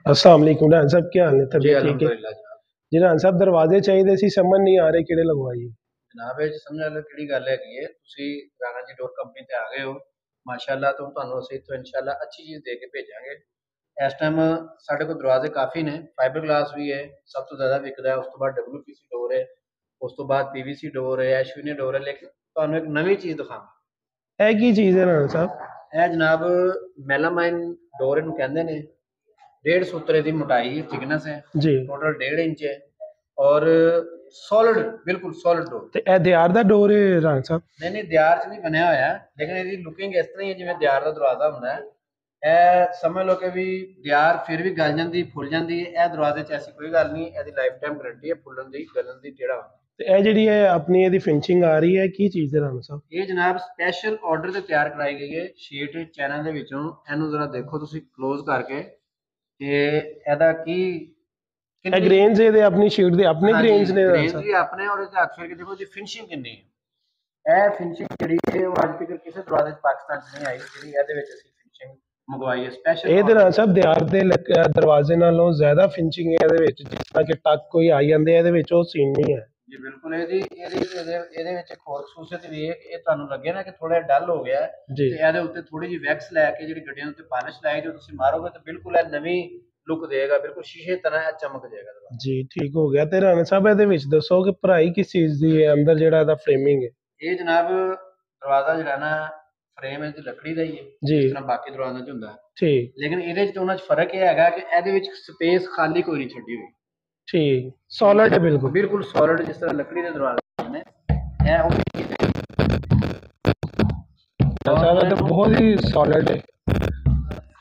अस्सलाम वालेकुम रान साहब, क्या हाल है? जी तबीयत ठीक है? अलहमदुलिल्लाह जनाब। जी रान साहब, दरवाजे चाहिए सी, समझ नहीं आ रहे किहड़े लगवाइए। जनाब ਇਹ 'ਚ ਸਮਝਣ ਵਾਲੀ ਕਿਹੜੀ ਗੱਲ ਹੈਗੀ ਹੈ, ਤੁਸੀਂ ਰਾਣਾ ਜੀ ਡੋਰ ਕੰਪਨੀ ਤੇ ਆ ਗਏ ਹੋ। ਮਾਸ਼ਾਅੱਲਾ ਤੋਂ ਤੁਹਾਨੂੰ ਅਸੀਂ ਇੱਥੋਂ ਇਨਸ਼ਾਅੱਲਾ ਅੱਛੀ ਚੀਜ਼ ਦੇ ਕੇ ਭੇਜਾਂਗੇ। ਇਸ ਟਾਈਮ ਸਾਡੇ ਕੋਲ ਦਰਵਾਜ਼ੇ ਕਾਫੀ ਨੇ, ਫਾਈਬਰ ਗਲਾਸ ਵੀ ਹੈ, ਸਭ ਤੋਂ ਜ਼ਿਆਦਾ ਵਿਕਦਾ ਹੈ। ਉਸ ਤੋਂ ਬਾਅਦ WPC ਡੋਰ ਹੈ, ਉਸ ਤੋਂ ਬਾਅਦ PVC ਡੋਰ ਹੈ, ਐਸ਼ਵੀਨੀ ਡੋਰ ਹੈ। ਲੇਕਿਨ ਤੁਹਾਨੂੰ ਇੱਕ ਨਵੀਂ ਚੀਜ਼ ਦਿਖਾਵਾਂ। है की चीज़ है राना साहब? ਇਹ ਜਨਾਬ ਮੈਲਾਮਾਈਨ ਡੋਰ ਇਹਨੂੰ ਕਹਿੰਦੇ ਨੇ। 1.5 सूत्रे की मोटाई थिकनेस है, जी। टोटल 1.5 इंच है और सॉलिड, बिल्कुल सॉलिड डोर। ते ए दियार दा डोर है राना साहब? नहीं नहीं, दियार च नहीं बनया होया, लेकिन इसकी लुकिंग इस तरह ही है जिवें दियार का दरवाजा होंदा है। ਇਹ ਸਮਝ ਲਓ ਕਿ ਵੀ ਦਿਆਰ ਫਿਰ ਵੀ ਗਲ ਜਾਂਦੀ, ਫੁੱਲ ਜਾਂਦੀ ਹੈ। ਇਹ ਦਰਵਾਜ਼ੇ 'ਚ ਐਸੀ ਕੋਈ ਗੱਲ ਨਹੀਂ, ਇਹਦੀ ਲਾਈਫ ਟਾਈਮ ਗਾਰੰਟੀ ਹੈ ਫੁੱਲਣ ਦੀ, ਗਲਣ ਦੀ, ਜਿਹੜਾ ते ए जेह्ड़ी है अपनी ਇਹਦੀ ਫਿਨਿਸ਼ਿੰਗ ਆ ਰਹੀ ਹੈ, ਕੀ ਚੀਜ਼ ਹੈ ਰਾਣਾ ਸਾਹਿਬ? ਇਹ ਜਨਾਬ ਸਪੈਸ਼ਲ ਆਰਡਰ ਤੇ ਤਿਆਰ ਕਰਾਈ ਗਈ ਹੈ ਸ਼ੀਟ ਚਾਈਨਾ ਦੇ ਵਿੱਚੋਂ। ਇਹਨੂੰ ਜ਼ਰਾ ਦੇਖੋ ਤੁਸੀਂ ক্লোਜ਼ ਕਰਕੇ ਕਿ ਇਹਦਾ ਕੀ ਇਹ ਗ੍ਰੇਨਸ ਇਹਦੇ ਆਪਣੀ ਸ਼ੀਟ ਦੇ ਆਪਣੇ ਗ੍ਰੇਨਸ ਨੇ ਰਾਣਾ ਗ੍ਰੇਨਸ ਸਾਹਿਬ? ਵੀ ਆਪਣੇ, ਔਰ ਇਹਦੇ ਹੱਥ ਫਿਰ ਕੇ ਦੇਖੋ ਜੀ ਫਿਨਿਸ਼ਿੰਗ ਕਿੰਨੀ ਹੈ। ਇਹ ਫਿਨਿਸ਼ਿੰਗ ਜਿਹੜੀ ਹੈ ਉਹ ਅੱਜ ਤੱਕ ਕਿਸੇ ਦਰਵਾਜ਼ੇ 'ਚ ਪਾਕਿਸਤਾਨ 'ਚ ਨਹੀਂ ਆਈ, ਜਿਹੜੀ ਇਹਦੇ ਵਿੱਚ ਅਸੀਂ ਫਿਨਿਸ਼ਿੰਗ ਮੰਗਵਾਈ ਹੈ ਸਪੈਸ਼ਲ। ਇਹ ਤੇ ਰਾਣਾ ਸਾਹਿਬ ਦਿਆਰ ਦੇ ਦਰਵਾਜ਼ੇ ਨਾਲੋਂ ਜ਼ਿਆਦਾ ਫਿਨਿਸ਼ਿੰਗ ਹੈ ਇਹਦੇ ਵਿੱਚ, ਜਿਸ ਤਰ੍ਹਾਂ ਕਿ ਟੱਕ ਕੋਈ ਆ ਜਾਂਦੇ ਆ, ਇਹਦੇ ਵਿੱਚ ਉਹ ਸੀਨ ਨਹੀਂ ਹੈ। ਜੀ ਬਿਲਕੁਲ। ਇਹਦੇ ਵਿੱਚ ਇੱਕ ਹੋਰ ਖੂਸੀਅਤ ਵੀ ਹੈ ਕਿ ਇਹ ਤੁਹਾਨੂੰ ਲੱਗੇ ਨਾ ਕਿ ਥੋੜਾ ਡਲ ਹੋ ਗਿਆ ਜੀ। ਤੇ ਇਹਦੇ ਉੱਤੇ ਥੋੜੀ ਜਿਹੀ ਵੈਕਸ ਲੈ ਕੇ ਜਿਹੜੀ ਗੱਡੀਆਂ ਦੇ ਉੱਤੇ ਪਾਲਿਸ਼ ਲਾਈ, ਜੋ ਤੁਸੀਂ ਮਾਰੋਗੇ ਤਾਂ ਬਿਲਕੁਲ ਇਹ ਨਵੀਂ ਲੁੱਕ ਦੇਗਾ, ਬਿਲਕੁਲ ਸ਼ੀਸ਼ੇ ਤਰ੍ਹਾਂ ਇਹ ਚਮਕ ਜਾਏਗਾ। ਜੀ ਠੀਕ ਹੋ ਗਿਆ। ਤੇ ਰਾਣਾ ਸਾਹਿਬ ਇਹਦੇ ਵਿੱਚ ਦੱਸੋ ਕਿ ਭਰਾਈ ਕਿਸ ਚੀਜ਼ ਦੀ ਹੈ, ਅੰਦਰ ਜਿਹੜਾ ਇਹਦਾ ਫਰੇਮਿੰਗ ਹੈ? ਇਹ ਜਨਾਬ ਦਰਵਾਜ਼ਾ ਜਿਹੜਾ ਨਾ, ਫਰੇਮ ਇਹਦੀ ਲੱਕੜੀ ਦਾ ਹੀ ਹੈ, ਜੀ। ਜਿਸ ਤਰ੍ਹਾਂ ਬਾਕੀ ਦਰਵਾਜ਼ਿਆਂ 'ਚ ਹੁੰਦਾ ਹੈ। ਠੀਕ ਲੇਕਿਨ ਇਹਦੇ 'ਚ ਤੇ ਉਹਨਾਂ 'ਚ ਫਰਕ ਇਹ ਹੈਗਾ ਕਿ ਇਹਦੇ ਵਿੱਚ ਸਪੇਸ ਖਾਲੀ ਕੋਈ ਨਹੀਂ ਛੱਡੀ ਹੋਈ। ठीक सॉलिड है, बिल्कुल बिल्कुल सॉलिड, जिस तरह लकड़ी के दरवाजे ने तो बहुत ही सॉलिड है।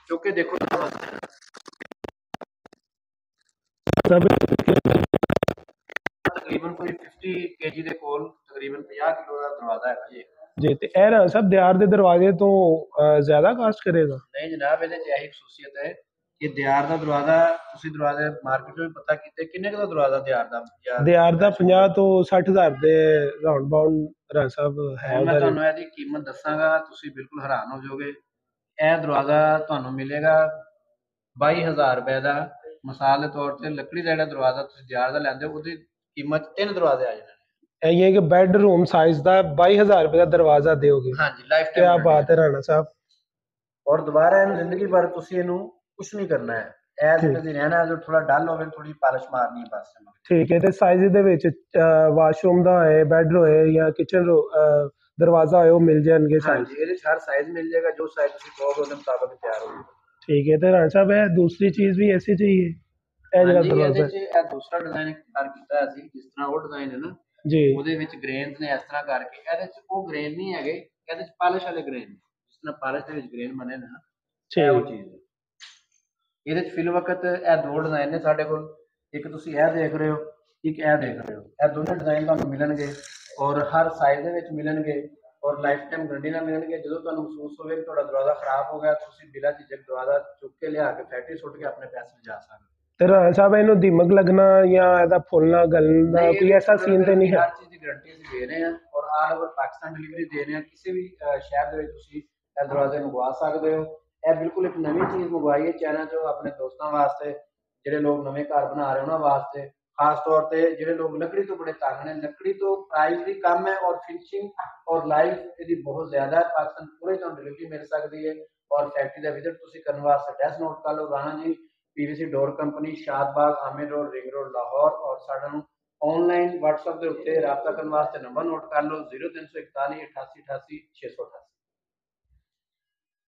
क्योंकि देखो तकरीबन कोई 50 kg ਦੇ ਕੋਲ ਤਕਰੀਬਨ 50 ਕਿਲੋ ਦਾ ਦਰਵਾਜ਼ਾ ਹੈ ਜੀ। जी तो ए ना सब दियार दे दरवाजे तो ज्यादा कास्ट करेगा? नहीं जनाब, ਇਹਦੇ 'ਚ ਇਹੀ ਖੂਸੀਅਤ ਹੈ ਕਿ ਦਿਆਰ ਦਾ ਦਰਵਾਜ਼ਾ, ਤੁਸੀਂ ਦਰਵਾਜ਼ੇ ਮਾਰਕੀਟ ਵਿੱਚ ਪਤਾ ਕੀਤੇ ਕਿੰਨੇ ਦਾ ਦਰਵਾਜ਼ਾ ਦਿਆਰ ਦਾ? ਦਿਆਰ ਦਾ 50 ਤੋਂ 60,000 ਦੇ ਰਾਉਂਡ ਬਾਉਂਡ ਰਾਣਾ ਸਾਹਿਬ ਹੈ। ਮੈਂ ਤੁਹਾਨੂੰ ਇਹਦੀ ਕੀਮਤ ਦੱਸਾਂਗਾ, ਤੁਸੀਂ ਬਿਲਕੁਲ ਹੈਰਾਨ ਹੋ ਜਾਓਗੇ। ਇਹ ਦਰਵਾਜ਼ਾ ਤੁਹਾਨੂੰ ਮਿਲੇਗਾ 22,000 ਰੁਪਏ ਦਾ। ਮਿਸਾਲ ਦੇ ਤੌਰ ਤੇ ਲੱਕੜੀ ਦਾ ਜਿਹੜਾ ਦਰਵਾਜ਼ਾ ਤੁਸੀਂ ਦਿਆਰ ਦਾ ਲੈਂਦੇ ਹੋ, ਉਹਦੀ ਕੀਮਤ 3 ਦਰਵਾਜ਼ੇ ਆ ਜਾਣੇ। ये कि बेडरूम साइज का 22,000 रुपए का दरवाजा दोगे? हाँ जी, लाइफ टाइम। क्या बात है राणा साहब। और दोबारा ਇਹਨੂੰ ਜ਼ਿੰਦਗੀ ਭਰ ਤੁਸੀਂ ਇਹਨੂੰ ਕੁਝ ਨਹੀਂ ਕਰਨਾ ਹੈ। ਐ ਜਿਵੇਂ ਰਹਿਣਾ ਹੈ, ਜੋ ਥੋੜਾ ਡਲ ਹੋਵੇ, ਥੋੜੀ ਪਾਲਿਸ਼ ਮਾਰਨੀ ਹੈ ਬਸ। ਠੀਕ ਹੈ। ਤੇ ਸਾਈਜ਼ ਦੇ ਵਿੱਚ ਵਾਸ਼ਰੂਮ ਦਾ ਹੋਏ, ਬੈੱਡ ਹੋਏ ਜਾਂ ਕਿਚਨ ਦਰਵਾਜ਼ਾ ਹੋਏ, ਉਹ ਮਿਲ ਜਾਣਗੇ ਸਾਈਜ਼? ਹਾਂਜੀ, ਇਹਦੇ 'ਚ ਹਰ ਸਾਈਜ਼ ਮਿਲ ਜਾਏਗਾ, ਜੋ ਸਾਈਜ਼ ਤੁਸੀਂ ਕਹੋਗੇ ਉਹਦੇ ਮੁਤਾਬਕ ਤਿਆਰ ਹੋ ਜਾਏਗਾ। ठीक है। तो राणा साहब है दूसरी चीज भी ऐसी चाहिए? ਇਹ ਦੂਸਰਾ ਡਿਜ਼ਾਈਨ ਤਿਆਰ ਕੀਤਾ ਹੈ ਅਸੀਂ, ਜਿਸ ਤਰ੍ਹਾਂ ਉਹ ਡਿਜ਼ਾਈਨ ਹੈ ਨਾ ਜੀ, ਉਹਦੇ ਵਿੱਚ ਗ੍ਰੇਨਸ ਨੇ ਇਸ ਤਰ੍ਹਾਂ ਕਰਕੇ। ਇਹਦੇ 'ਚ ਉਹ ਗ੍ਰੇਨ ਨਹੀਂ ਹੈਗੇ, ਇਹਦੇ 'ਚ ਪਾਲਿਸ਼ ਵਾਲੇ ਗ੍ਰੇਨ ਨੇ, ਜਿਸ ਤਰ੍ਹਾਂ ਪਾਲਿਸ਼ ਦੇ ਵਿੱਚ ਗ੍ਰੇਨ ਬਣੇ ਨੇ ਨਾ, ਇਹ ਉਹ ਚੀਜ਼ ਹੈ। ਇਹਦੇ 'ਚ ਫਿਲ ਵਕਤ ਇਹ ਦੋ ਡਿਜ਼ਾਈਨ ਨੇ ਸਾਡੇ ਕੋਲ, ਇੱਕ ਤੁਸੀਂ ਇਹ ਦੇਖ ਰਹੇ ਹੋ, ਇੱਕ ਇਹ ਦੇਖ ਰਹੇ ਹੋ। ਇਹ ਦੋਨੇ ਡਿਜ਼ਾਈਨ ਤੁਹਾਨੂੰ ਮਿਲਣਗੇ ਔਰ ਹਰ ਸਾਈਜ਼ ਦੇ ਵਿੱਚ ਮਿਲਣਗੇ ਔਰ ਲਾਈਫ ਟਾਈਮ ਗਾਰੰਟੀ ਨਾਲ ਮਿਲਣਗੇ। ਜਦੋਂ ਤੁਹਾਨੂੰ ਮਹਿਸੂਸ ਹੋਵੇ ਕਿ ਤੁਹਾਡਾ ਦਰਵਾਜ਼ਾ ਖਰਾਬ ਹੋ ਗਿਆ, ਤੁਸੀਂ ਬਿਨਾਂ ਝਿਜਕ ਦਰਵਾਜ਼ਾ ਚੁੱਕ ਕੇ ਲਿਆ ਕੇ ਫੈਕਟਰੀ ਸੁੱਟ ਕੇ ਆਪਣੇ ਪੈਸੇ ਲਿਜਾ ਸਕਦੇ ਹੋ। ਤੇ ਰਾਣਾ ਸਾਹਿਬ ਇਹਨੂੰ ਦੀਮਕ ਲੱਗਣਾ ਜਾਂ ਇਹਦਾ ਫੁੱਲਣਾ ਗਲਣਾ ਕੋਈ ਐਸਾ ਸੀਨ ਤੇ ਨਹੀਂ ਹੈ? ਹਰ ਚੀਜ਼ ਦੀ ਗਾਰੰਟੀ ਅਸੀਂ ਦੇ ਰਹੇ ਹਾਂ ਔਰ ਆਲ ਓਵਰ ਪਾਕਿਸਤਾਨ ਡਿਲੀਵਰੀ ਦੇ ਰਹੇ ਹਾਂ। ਕਿਸੇ ਵੀ ਸ਼ਹਿਰ ਦੇ ਵਿੱਚ ਤੁਸੀਂ ਇਹ ਦਰਵਾਜ਼ੇ ਮੰਗਵਾ ਸਕਦੇ ਹੋ। ਇਹ ਬਿਲਕੁਲ ਇੱਕ ਨਵੀਂ ਚੀਜ਼ ਮੰਗਵਾਈ ਹੈ ਚਾਈਨਾ ਤੋਂ ਆਪਣੇ ਦੋਸਤਾਂ ਵਾਸਤੇ, ਜਿਹੜੇ ਲੋਕ ਨਵੇਂ ਘਰ ਬਣਾ ਰਹੇ ਉਹਨਾਂ ਵਾਸਤੇ, ਖਾਸ ਤੌਰ ਤੇ ਜਿਹੜੇ ਲੋਕ ਲੱਕੜੀ ਤੋਂ ਬੜੇ ਤੰਗ ਨੇ। ਲੱਕੜੀ ਤੋਂ ਪ੍ਰਾਈਸ ਵੀ ਕਮ ਹੈ ਔਰ ਫਿਨਿਸ਼ਿੰਗ ਔਰ ਲਾਈਫ ਇਹਦੀ ਬਹੁਤ ਜ਼ਿਆਦਾ ਹੈ। ਪਾਕਿਸਤਾਨ ਪੂਰੇ ਤੁਹਾਨੂੰ ਡਿਲੀਵਰੀ ਮਿਲ ਸਕਦੀ ਹੈ ਔਰ ਫੈਕਟਰੀ ਦਾ ਵਿਜ਼ਿਟ ਤੁਸੀਂ ਕਰਨ ਵਾਸਤੇ ਐਡਰੈਸ ਨੋਟ ਕਰ ਲਓ, Rana ji PVC door company, Shadbagh, Aamir road, ring road, Lahore. ਔਰ ਸਾਡਾ ਨੂੰ ऑनलाइन WhatsApp के उत्ते राबता करने वास्ते नंबर नोट कर लो 0341 88 88 688।